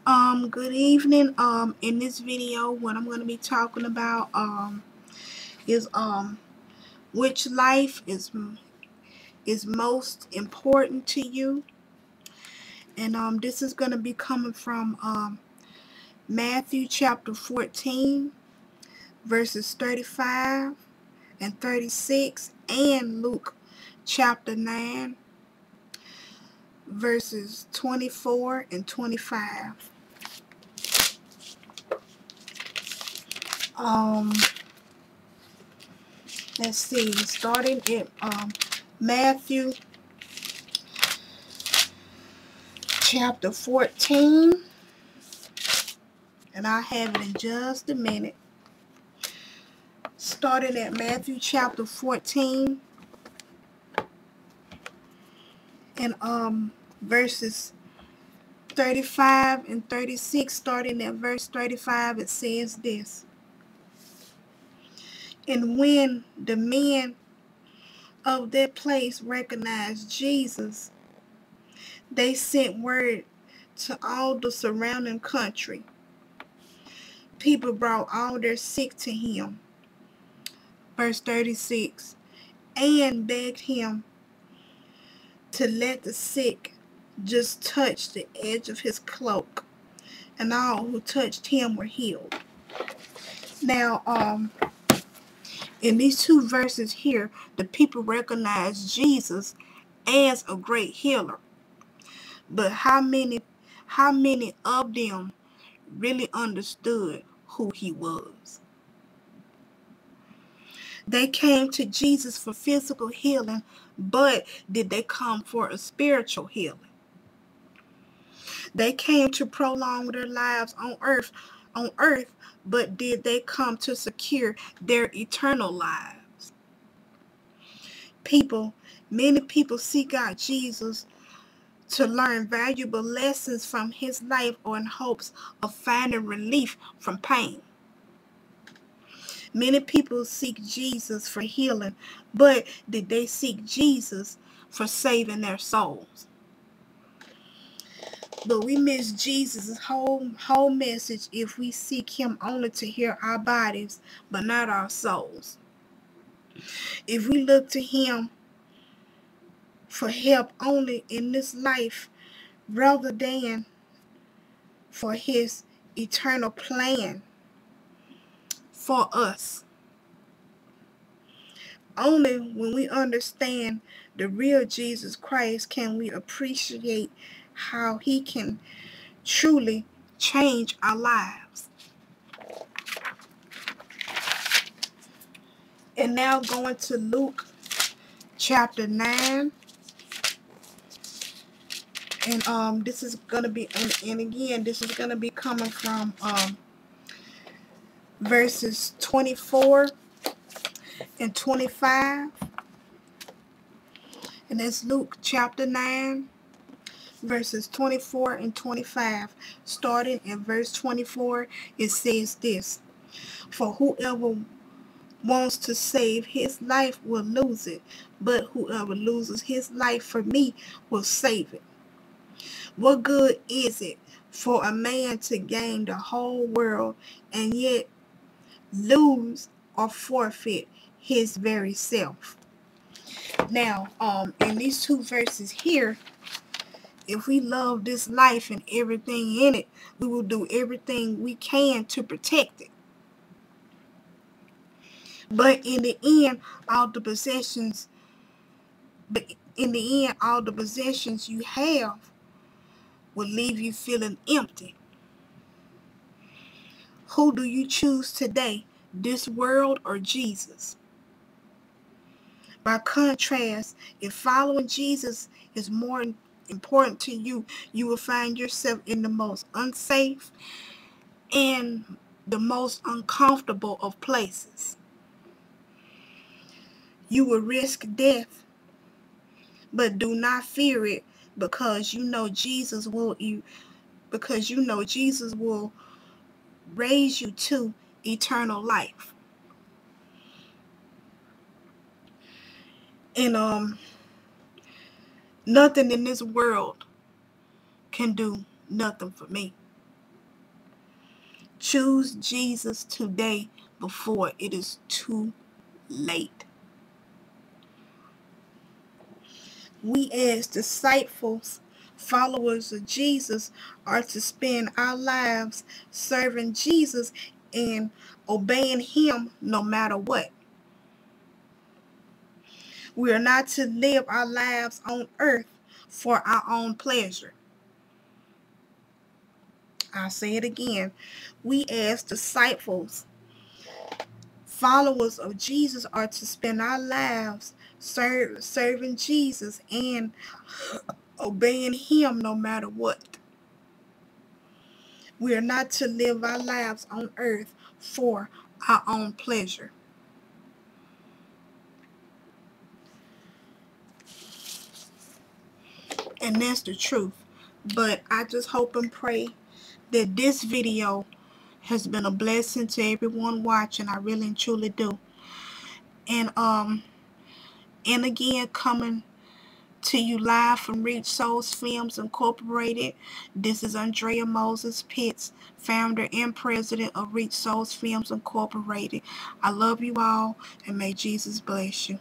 Good evening. In this video, what I'm going to be talking about is which life is most important to you, and this is going to be coming from Matthew chapter 14, verses 35 and 36, and Luke chapter 9, verses 24 and 25. Um, let's see, starting at Matthew chapter 14, and I'll have it in just a minute. Starting at Matthew chapter 14 and verses 35 and 36. Starting at verse 35, it says this: And when the men of that place recognized Jesus, they sent word to all the surrounding country. People brought all their sick to him. Verse 36, and begged him to let the sick just touch the edge of his cloak, and all who touched him were healed. Now, in these two verses here, the people recognize Jesus as a great healer. But how many of them really understood who he was? They came to Jesus for physical healing, but did they come for a spiritual healing? They came to prolong their lives on earth, but did they come to secure their eternal lives? Many people seek out Jesus to learn valuable lessons from his life or in hopes of finding relief from pain. Many people seek Jesus for healing, but did they seek Jesus for saving their souls? But we miss Jesus' whole message if we seek him only to heal our bodies, but not our souls. If we look to him for help only in this life, rather than for his eternal plan for us. Only when we understand the real Jesus Christ can we appreciate how he can truly change our lives. And now going to Luke chapter 9. And this is going to be, and again, this is going to be coming from verses 24 and 25. And that's Luke chapter 9, verses 24 and 25. Starting in verse 24, it says this: For whoever wants to save his life will lose it, but whoever loses his life for me will save it. What good is it for a man to gain the whole world and yet lose or forfeit his very self? Now, in these two verses here, if we love this life and everything in it, we will do everything we can to protect it. But in the end, all the possessions you have will leave you feeling empty. Who do you choose today, this world or Jesus? By contrast, if following Jesus is more important to you, you will find yourself in the most unsafe and the most uncomfortable of places. You will risk death, but do not fear it, because you know Jesus will raise you to eternal life. And nothing in this world can do nothing for me. Choose Jesus today before it is too late. We as disciples, followers of Jesus, are to spend our lives serving Jesus and obeying him no matter what. We are not to live our lives on earth for our own pleasure. I'll say it again. We as disciples, followers of Jesus, are to spend our lives serving Jesus and obeying him no matter what. We are not to live our lives on earth for our own pleasure. And that's the truth. But I just hope and pray that this video has been a blessing to everyone watching. I really and truly do. And again, coming to you live from Reach Souls Films Incorporated. This is Andrea Moses Pitts, founder and president of Reach Souls Films Incorporated. I love you all, and may Jesus bless you.